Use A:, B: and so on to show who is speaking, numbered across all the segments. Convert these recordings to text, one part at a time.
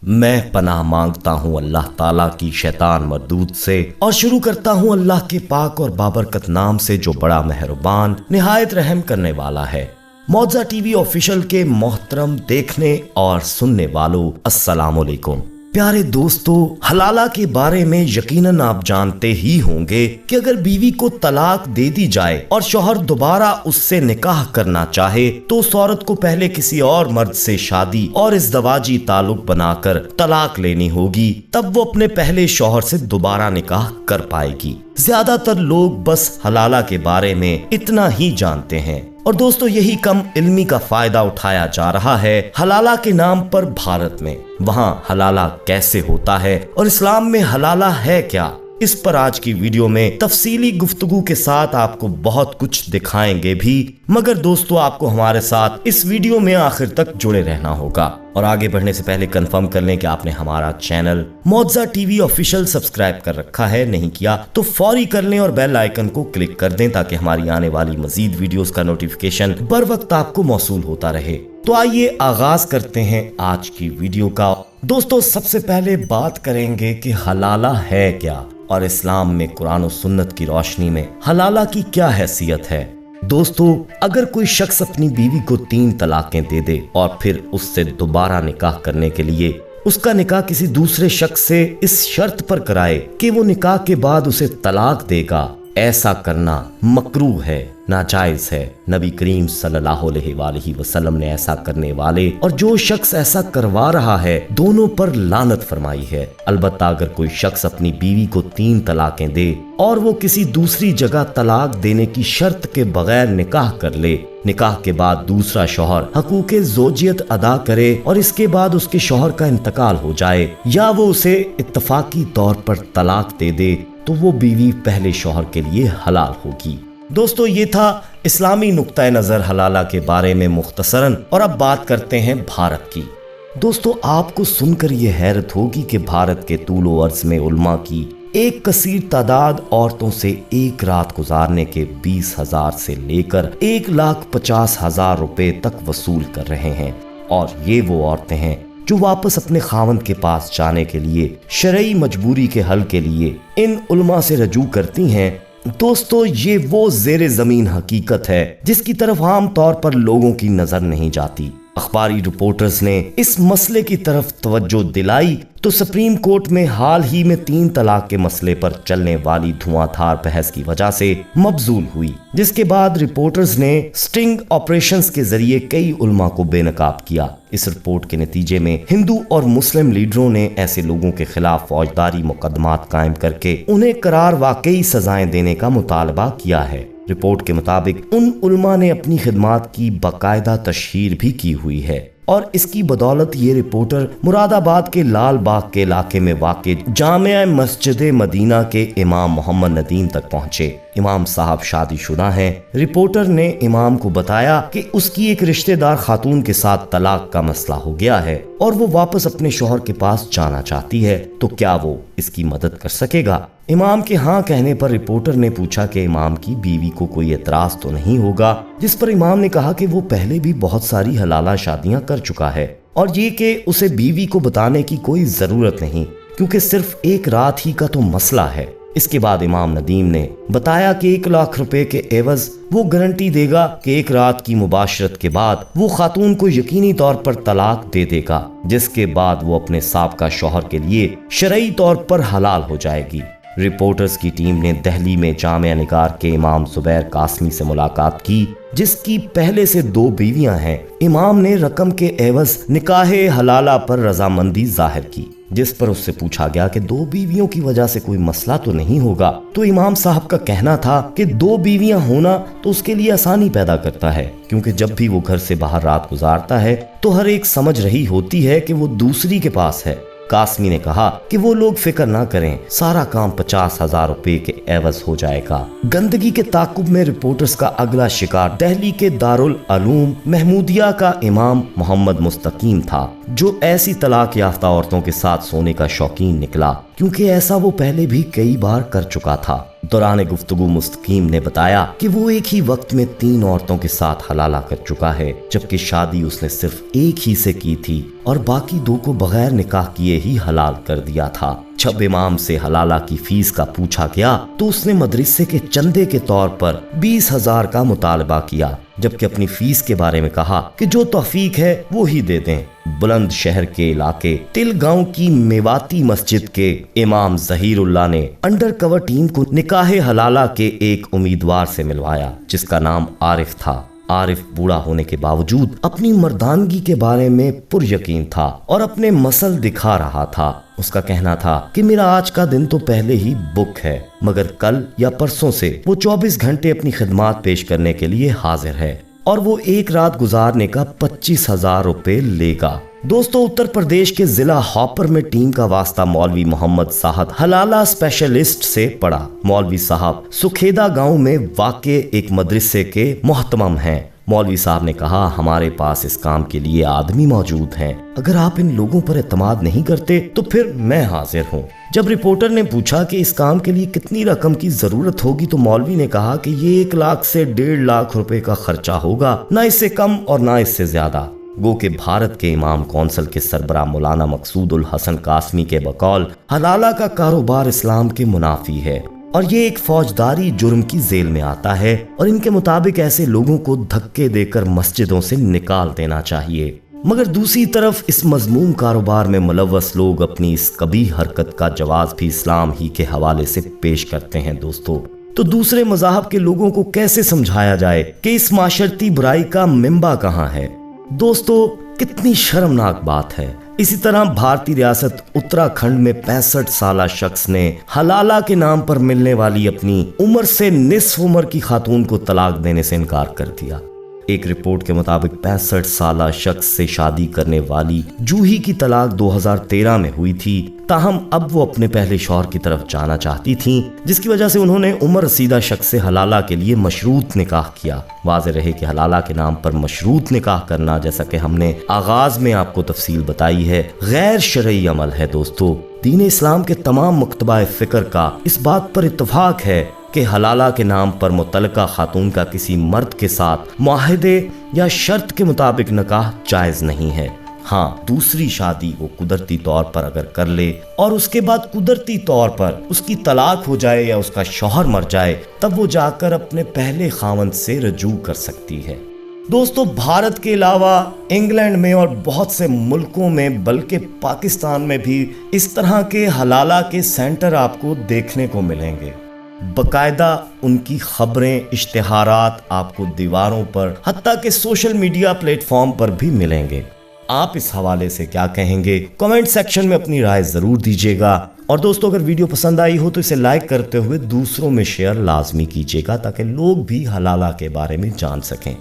A: मैं पनाह मांगता हूँ अल्लाह ताला की शैतान मरदूद से और शुरू करता हूँ अल्लाह के पाक और बाबरकत नाम से जो बड़ा मेहरबान निहायत रहम करने वाला है। मौजा टीवी ऑफिशियल के मोहतरम देखने और सुनने वालों, अस्सलाम वालेकुम। प्यारे दोस्तों, हलाला के बारे में यकीनन आप जानते ही होंगे कि अगर बीवी को तलाक दे दी जाए और शौहर दोबारा उससे निकाह करना चाहे तो उस औरत को पहले किसी और मर्द से शादी और इज़्दवाजी ताल्लुक बनाकर तलाक लेनी होगी, तब वो अपने पहले शौहर से दोबारा निकाह कर पाएगी। ज्यादातर लोग बस हलाला के बारे में इतना ही जानते हैं और दोस्तों यही कम इल्मी का फायदा उठाया जा रहा है हलाला के नाम पर भारत में। वहाँ हलाला कैसे होता है और इस्लाम में हलाला है क्या, इस पर आज की वीडियो में तफसीली गुफ्तगू के साथ आपको बहुत कुछ दिखाएंगे भी, मगर दोस्तों आपको हमारे साथ इस वीडियो में आखिर तक जुड़े रहना होगा। और आगे बढ़ने से पहले कंफर्म कर लें कि आपने हमारा चैनल मौजा टीवी ऑफिशियल सब्सक्राइब कर रखा है, नहीं किया तो फौरी कर लें और बेल आइकन को क्लिक कर दें ताकि हमारी आने वाली मजीद वीडियोस का नोटिफिकेशन बर वक्त आपको मौसूल होता रहे। तो आइए आगाज करते हैं आज की वीडियो का। दोस्तों सबसे पहले बात करेंगे कि हलाला है क्या और इस्लाम में कुरान और सुन्नत की रोशनी में हलाला की क्या हैसियत है। दोस्तों अगर कोई शख्स अपनी बीवी को 3 तलाकें दे दे और फिर उससे दोबारा निकाह करने के लिए उसका निकाह किसी दूसरे शख्स से इस शर्त पर कराए कि वो निकाह के बाद उसे तलाक देगा, ऐसा करना मकरूह है, नाजायज है। नबी करीम सल्लल्लाहु अलैहि वसल्लम ने ऐसा करने वाले और जो शख्स ऐसा करवा रहा है दोनों पर लानत फरमाई है। अलबत्ता अगर कोई शख्स अपनी बीवी को 3 तलाकें दे और वो किसी दूसरी जगह तलाक देने की शर्त के बगैर निकाह कर ले, निकाह के बाद दूसरा शौहर हकूक़े ज़ौजियत अदा करे और इसके बाद उसके शौहर का इंतकाल हो जाए या वो उसे इत्तफाकी तौर पर तलाक दे दे तो वो बीवी पहले शौहर के लिए हलाल होगी। दोस्तों ये था इस्लामी नुक्ता नज़र हलाला के बारे में मुख्तसरन। और अब बात करते हैं भारत की। दोस्तों आपको सुनकर ये हैरत होगी कि भारत के तूलो अर्ज में उल्मा की एक कसीर तादाद औरतों से एक रात गुजारने के 20,000 से लेकर 1,50,000 रुपए तक वसूल कर रहे हैं। और ये वो औरतें हैं जो वापस अपने खावंद के पास जाने के लिए शरई मजबूरी के हल के लिए इन उल्मा से रजू करती हैं। दोस्तों ये वो ज़ेरे ज़मीन हकीकत है जिसकी तरफ आम तौर पर लोगों की नजर नहीं जाती। अखबारी रिपोर्टर्स ने इस मसले की तरफ तवज्जो दिलाई तो सुप्रीम कोर्ट में हाल ही में 3 तलाक के मसले पर चलने वाली धुआंधार बहस की वजह से मबजूल हुई, जिसके बाद रिपोर्टर्स ने स्टिंग ऑपरेशंस के जरिए कई उल्मा को बेनकाब किया। इस रिपोर्ट के नतीजे में हिंदू और मुस्लिम लीडरों ने ऐसे लोगों के खिलाफ फौजदारी मुकदमात कायम करके उन्हें करार वाकई सजाएं देने का मुतालबा किया है। रिपोर्ट के मुताबिक उन उल्मा ने अपनी खिदमात की बाकायदा तशहीर भी की हुई है और इसकी बदौलत ये रिपोर्टर मुरादाबाद के लाल बाग के इलाके में वाक़े जामिया मस्जिद मदीना के इमाम मोहम्मद नदीम तक पहुंचे। इमाम साहब शादीशुदा हैं। रिपोर्टर ने इमाम को बताया कि उसकी एक रिश्तेदार खातून के साथ तलाक का मसला हो गया है और वो वापस अपने शौहर के पास जाना चाहती है, तो क्या वो इसकी मदद कर सकेगा। इमाम के हाँ कहने पर रिपोर्टर ने पूछा कि इमाम की बीवी को कोई एतराज तो नहीं होगा, जिस पर इमाम ने कहा कि वो पहले भी बहुत सारी हलाला शादियां कर चुका है और ये कि उसे बीवी को बताने की कोई जरूरत नहीं क्योंकि सिर्फ एक रात ही का तो मसला है। इसके बाद इमाम नदीम ने बताया कि 1 लाख रुपए के एवज वो गारंटी देगा कि एक रात की मुबाशरत के बाद वो खातून को यकीनी तौर पर तलाक दे देगा, जिसके बाद वो अपने साबका शौहर के लिए शरई तौर पर हलाल हो जाएगी। रिपोर्टर्स की टीम ने दिल्ली में जामिया निगार के इमाम जुबैर कासमी से मुलाकात की, जिसकी पहले से 2 बीवियां हैं। इमाम ने रकम के एवज निकाहे हलाला पर रजामंदी जाहिर की, जिस पर उससे पूछा गया कि 2 बीवियों की वजह से कोई मसला तो नहीं होगा। तो इमाम साहब का कहना था कि 2 बीवियां होना तो उसके लिए आसानी पैदा करता है, क्योंकि जब भी वो घर से बाहर रात गुजारता है तो हर एक समझ रही होती है कि वो दूसरी के पास है। कासमी ने कहा कि वो लोग फिक्र ना करें, सारा काम 50,000 रुपए के एवज हो जाएगा। गंदगी के ताकुब में रिपोर्टर्स का अगला शिकार दिल्ली के दारुल अलूम महमूदिया का इमाम मोहम्मद मुस्तकीम था, जो ऐसी तलाक याफ्ता औरतों के साथ सोने का शौकीन निकला, क्योंकि ऐसा वो पहले भी कई बार कर चुका था। दौरान गुफ्तगू मुस्तकीम ने बताया कि वो एक ही वक्त में 3 औरतों के साथ हलाला कर चुका है, जबकि शादी उसने सिर्फ एक ही से की थी और बाकी 2 को बगैर निकाह किए ही हलाल कर दिया था। जब इमाम से हलाला की फीस का पूछा गया तो उसने मदरसे के चंदे के तौर पर 20,000 का मुतालबा किया, जबकि अपनी फीस के बारे में कहा कि जो तौफीक है वो ही दे दें। बुलंदशहर के इलाके तिल गांव की मेवाती मस्जिद के इमाम जहीरुल्लाह ने अंडर कवर टीम को निकाहे हलाला के एक उम्मीदवार से मिलवाया, जिसका नाम आरिफ था। आरिफ बूढ़ा होने के बावजूद अपनी मर्दानगी के बारे में पुरयकीन था और अपने मसल दिखा रहा था। उसका कहना था कि मेरा आज का दिन तो पहले ही बुक है, मगर कल या परसों से वो 24 घंटे अपनी खिदमत पेश करने के लिए हाजिर है और वो एक रात गुजारने का 25,000 रुपए लेगा। दोस्तों, उत्तर प्रदेश के जिला हॉपर में टीम का वास्ता मौलवी मोहम्मद साहद हलाला स्पेशलिस्ट से पड़ा। मौलवी साहब सुखेदा गांव में वाक़े एक मदरसे के मोहतमम हैं। मौलवी साहब ने कहा, हमारे पास इस काम के लिए आदमी मौजूद हैं, अगर आप इन लोगों पर एतमाद नहीं करते तो फिर मैं हाजिर हूँ। जब रिपोर्टर ने पूछा कि इस काम के लिए कितनी रकम की जरूरत होगी तो मौलवी ने कहा कि ये 1 लाख से 1.5 लाख रुपए का खर्चा होगा, ना इससे कम और ना इससे ज्यादा। गो के भारत के इमाम कौंसिल के सरबरा मौलाना मकसूदुल हसन कासमी के बकौल हलाला का कारोबार इस्लाम के मुनाफी है और ये एक फौजदारी जुर्म की जेल में आता है और इनके मुताबिक ऐसे लोगों को धक्के देकर मस्जिदों से निकाल देना चाहिए। मगर दूसरी तरफ इस मजमूम कारोबार में मुलव्वस लोग अपनी इस कबीह हरकत का जवाब भी इस्लाम ही के हवाले से पेश करते हैं। दोस्तों, तो दूसरे मज़ाहब के लोगों को कैसे समझाया जाए कि इस माशरती बुराई का मिंबा कहाँ है? दोस्तों, कितनी शर्मनाक बात है। इसी तरह भारतीय रियासत उत्तराखंड में 65 साला शख्स ने हलाला के नाम पर मिलने वाली अपनी उम्र से निस्फ उम्र की खातून को तलाक देने से इनकार कर दिया। एक रिपोर्ट के मुताबिक 65 साला शख्स से शादी करने वाली जूही की तलाक 2013 में हुई थी, ताहम अब वो अपने पहले शौहर की तरफ जाना चाहती थीं, जिसकी वजह से उन्होंने उम्र रसीदा शख्स से हलाला के लिए मशरूत निकाह किया। वाज़ेह रहे कि हलाला के नाम पर मशरूत निकाह करना, जैसा कि हमने आगाज में आपको तफसील बताई है, गैर शरई अमल है। दोस्तों, दीन इस्लाम के तमाम मुक्तबा फ़िक्र का इस बात पर इत्तफाक है कि हलाला के नाम पर मुतल्लका खातून का किसी मर्द के साथ मुआहदे या शर्त के मुताबिक निकाह जायज़ नहीं है। हाँ, दूसरी शादी वो कुदरती तौर पर अगर कर ले और उसके बाद कुदरती तौर पर उसकी तलाक हो जाए या उसका शौहर मर जाए, तब वो जाकर अपने पहले खावंद से रजू कर सकती है। दोस्तों, भारत के अलावा इंग्लैंड में और बहुत से मुल्कों में, बल्कि पाकिस्तान में भी इस तरह के हलाला के सेंटर आपको देखने को मिलेंगे। बकायदा उनकी खबरें, इश्तिहारात आपको दीवारों पर, हत्ता के सोशल मीडिया प्लेटफॉर्म पर भी मिलेंगे। आप इस हवाले से क्या कहेंगे? कमेंट सेक्शन में अपनी राय जरूर दीजिएगा। और दोस्तों, अगर वीडियो पसंद आई हो तो इसे लाइक करते हुए दूसरों में शेयर लाजमी कीजिएगा, ताकि लोग भी हलाला के बारे में जान सकें।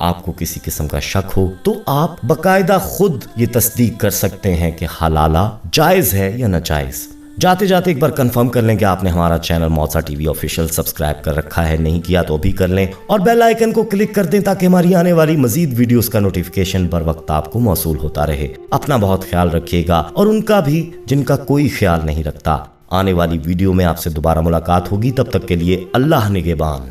A: आपको किसी किस्म का शक हो तो आप बकायदा खुद ये तस्दीक कर सकते हैं कि हलाला जायज़ है या नाजायज़। जाते जाते एक बार कंफर्म कर लें कि आपने हमारा चैनल मौसा टीवी ऑफिशियल सब्सक्राइब कर रखा है, नहीं किया तो भी कर लें और बेल आइकन को क्लिक कर दें ताकि हमारी आने वाली मजीद वीडियोस का नोटिफिकेशन बर वक्त आपको मौसूल होता रहे। अपना बहुत ख्याल रखिएगा और उनका भी जिनका कोई ख्याल नहीं रखता। आने वाली वीडियो में आपसे दोबारा मुलाकात होगी, तब तक के लिए अल्लाह निगहबान।